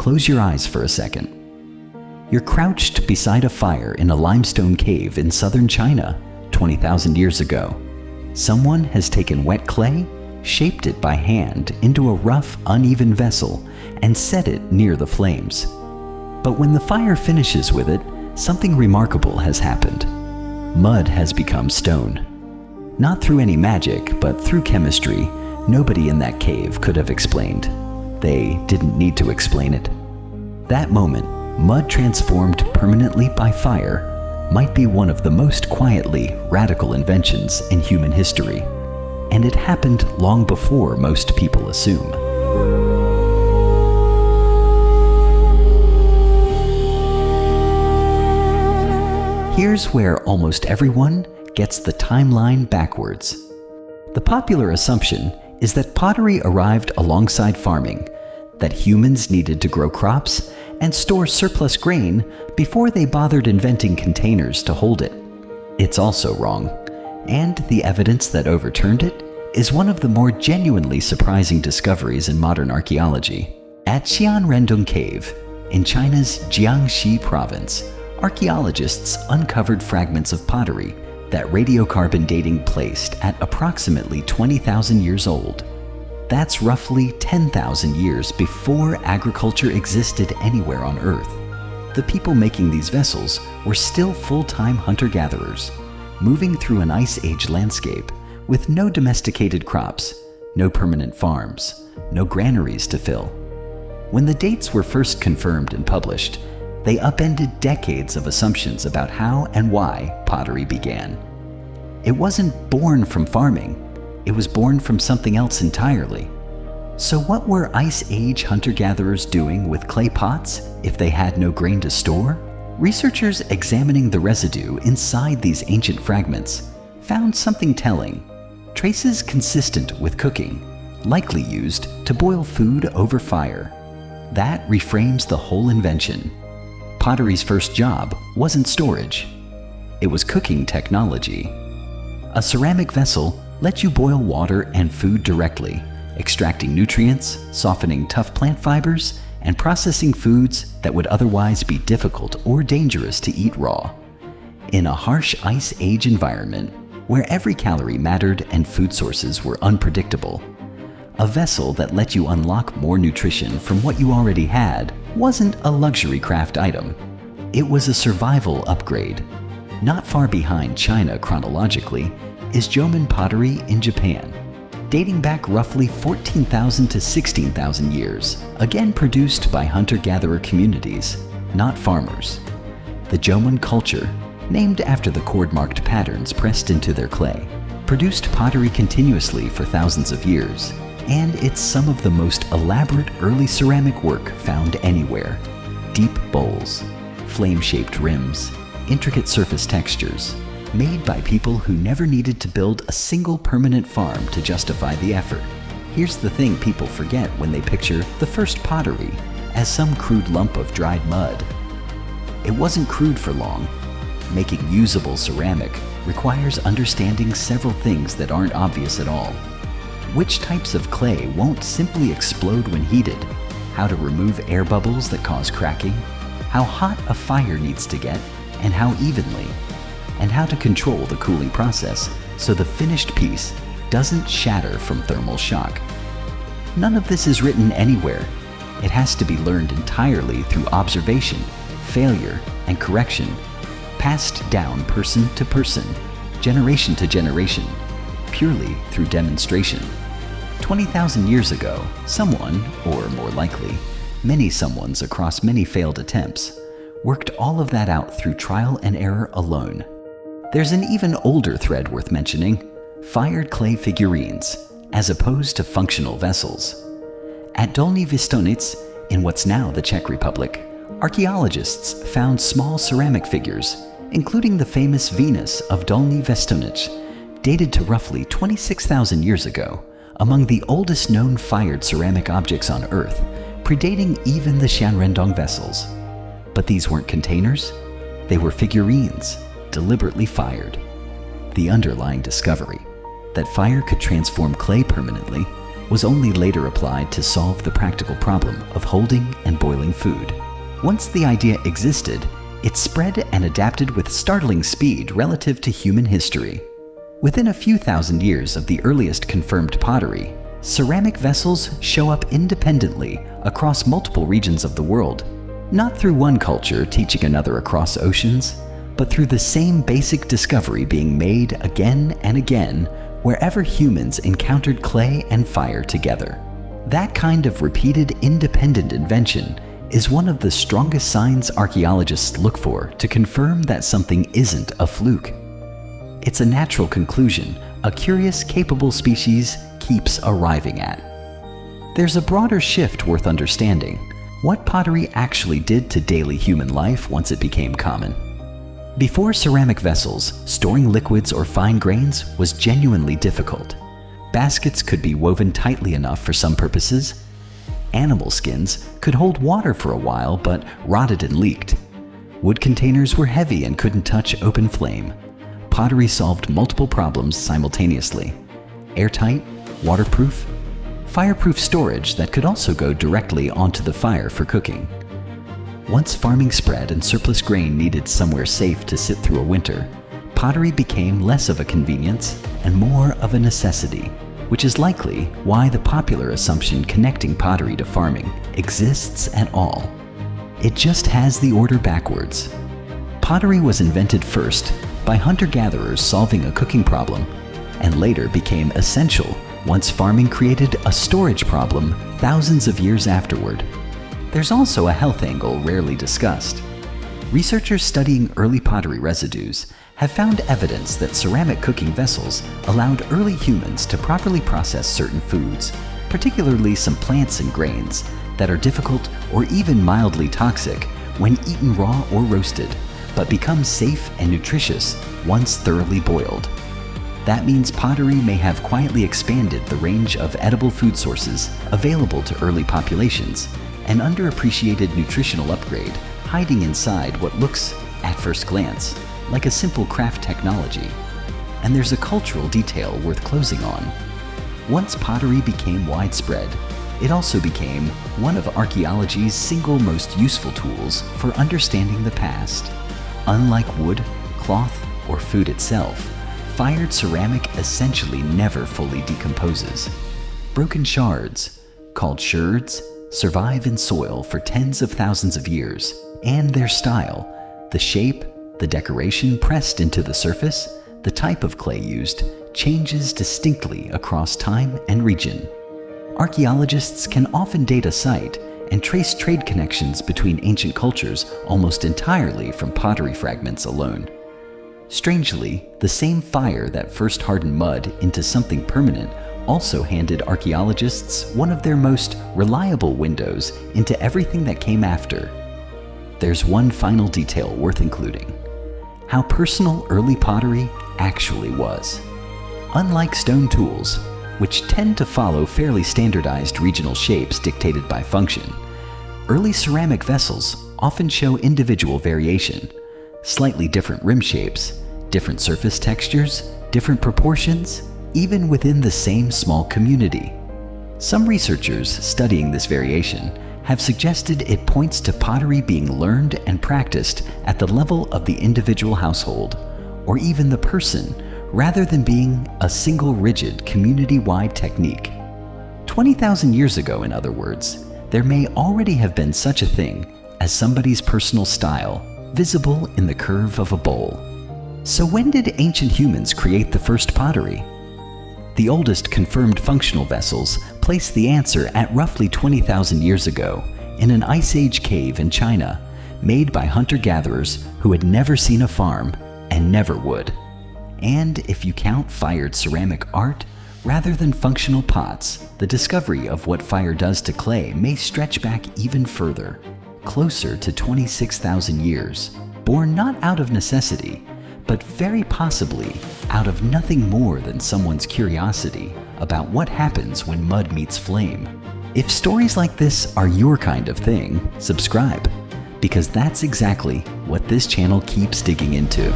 close your eyes for a second. You're crouched beside a fire in a limestone cave in southern China 20,000 years ago. Someone has taken wet clay, shaped it by hand into a rough, uneven vessel, and set it near the flames. But when the fire finishes with it, something remarkable has happened. Mud has become stone. Not through any magic, but through chemistry nobody in that cave could have explained. They didn't need to explain it. That moment, mud transformed permanently by fire, might be one of the most quietly radical inventions in human history. And it happened long before most people assume. Here's where almost everyone gets the timeline backwards. The popular assumption is that pottery arrived alongside farming, that humans needed to grow crops and store surplus grain before they bothered inventing containers to hold it. It's also wrong, and the evidence that overturned it is one of the more genuinely surprising discoveries in modern archaeology. At Xianrendong Cave, in China's Jiangxi province, archaeologists uncovered fragments of pottery that radiocarbon dating placed at approximately 20,000 years old. That's roughly 10,000 years before agriculture existed anywhere on Earth. The people making these vessels were still full-time hunter-gatherers, moving through an Ice Age landscape with no domesticated crops, no permanent farms, no granaries to fill. When the dates were first confirmed and published, they upended decades of assumptions about how and why pottery began. It wasn't born from farming, it was born from something else entirely. So what were Ice Age hunter-gatherers doing with clay pots if they had no grain to store? Researchers examining the residue inside these ancient fragments found something telling. Traces consistent with cooking, likely used to boil food over fire. That reframes the whole invention. Pottery's first job wasn't storage. It was cooking technology. A ceramic vessel let you boil water and food directly, extracting nutrients, softening tough plant fibers, and processing foods that would otherwise be difficult or dangerous to eat raw. In a harsh Ice Age environment, where every calorie mattered and food sources were unpredictable, a vessel that let you unlock more nutrition from what you already had wasn't a luxury craft item. It was a survival upgrade. Not far behind China chronologically is Jomon pottery in Japan, dating back roughly 14,000 to 16,000 years, again produced by hunter-gatherer communities, not farmers. The Jomon culture, named after the cord-marked patterns pressed into their clay, produced pottery continuously for thousands of years, and it's some of the most elaborate early ceramic work found anywhere. Deep bowls, flame-shaped rims, intricate surface textures, made by people who never needed to build a single permanent farm to justify the effort. Here's the thing people forget when they picture the first pottery as some crude lump of dried mud. It wasn't crude for long. Making usable ceramic requires understanding several things that aren't obvious at all. Which types of clay won't simply explode when heated, how to remove air bubbles that cause cracking, how hot a fire needs to get and how evenly, and how to control the cooling process so the finished piece doesn't shatter from thermal shock. None of this is written anywhere. It has to be learned entirely through observation, failure, and correction, passed down person to person, generation to generation, purely through demonstration. 20,000 years ago, someone, or more likely, many someones across many failed attempts, worked all of that out through trial and error alone. There's an even older thread worth mentioning: fired clay figurines, as opposed to functional vessels. At Dolní Věstonice, in what's now the Czech Republic, archaeologists found small ceramic figures, including the famous Venus of Dolní Věstonice, dated to roughly 26,000 years ago, among the oldest known fired ceramic objects on Earth, predating even the Xianrendong vessels. But these weren't containers, they were figurines, deliberately fired. The underlying discovery, that fire could transform clay permanently, was only later applied to solve the practical problem of holding and boiling food. Once the idea existed, it spread and adapted with startling speed relative to human history. Within a few thousand years of the earliest confirmed pottery, ceramic vessels show up independently across multiple regions of the world, not through one culture teaching another across oceans, but through the same basic discovery being made again and again wherever humans encountered clay and fire together. That kind of repeated independent invention is one of the strongest signs archaeologists look for to confirm that something isn't a fluke. It's a natural conclusion a curious, capable species keeps arriving at. There's a broader shift worth understanding: what pottery actually did to daily human life once it became common. Before ceramic vessels, storing liquids or fine grains was genuinely difficult. Baskets could be woven tightly enough for some purposes. Animal skins could hold water for a while but rotted and leaked. Wood containers were heavy and couldn't touch open flame. Pottery solved multiple problems simultaneously: airtight, waterproof, fireproof storage that could also go directly onto the fire for cooking. Once farming spread and surplus grain needed somewhere safe to sit through a winter, pottery became less of a convenience and more of a necessity, which is likely why the popular assumption connecting pottery to farming exists at all. It just has the order backwards. Pottery was invented first by hunter-gatherers solving a cooking problem, and later became essential once farming created a storage problem thousands of years afterward. There's also a health angle rarely discussed. Researchers studying early pottery residues have found evidence that ceramic cooking vessels allowed early humans to properly process certain foods, particularly some plants and grains, that are difficult or even mildly toxic when eaten raw or roasted, but become safe and nutritious once thoroughly boiled. That means pottery may have quietly expanded the range of edible food sources available to early populations, an underappreciated nutritional upgrade hiding inside what looks, at first glance, like a simple craft technology. And there's a cultural detail worth closing on. Once pottery became widespread, it also became one of archaeology's single most useful tools for understanding the past. Unlike wood, cloth, or food itself, fired ceramic essentially never fully decomposes. Broken shards, called sherds, survive in soil for tens of thousands of years, and their style, the shape, the decoration pressed into the surface, the type of clay used, changes distinctly across time and region. Archaeologists can often date a site and trace trade connections between ancient cultures almost entirely from pottery fragments alone. Strangely, the same fire that first hardened mud into something permanent also handed archaeologists one of their most reliable windows into everything that came after. There's one final detail worth including: how personal early pottery actually was. Unlike stone tools, which tend to follow fairly standardized regional shapes dictated by function, early ceramic vessels often show individual variation: slightly different rim shapes, different surface textures, different proportions, even within the same small community. Some researchers studying this variation have suggested it points to pottery being learned and practiced at the level of the individual household, or even the person, rather than being a single rigid community-wide technique. 20,000 years ago, in other words, there may already have been such a thing as somebody's personal style, visible in the curve of a bowl. So when did ancient humans create the first pottery? The oldest confirmed functional vessels place the answer at roughly 20,000 years ago in an Ice Age cave in China, made by hunter-gatherers who had never seen a farm and never would. And if you count fired ceramic art rather than functional pots, the discovery of what fire does to clay may stretch back even further, closer to 26,000 years, born not out of necessity, but very possibly out of nothing more than someone's curiosity about what happens when mud meets flame. If stories like this are your kind of thing, subscribe, because that's exactly what this channel keeps digging into.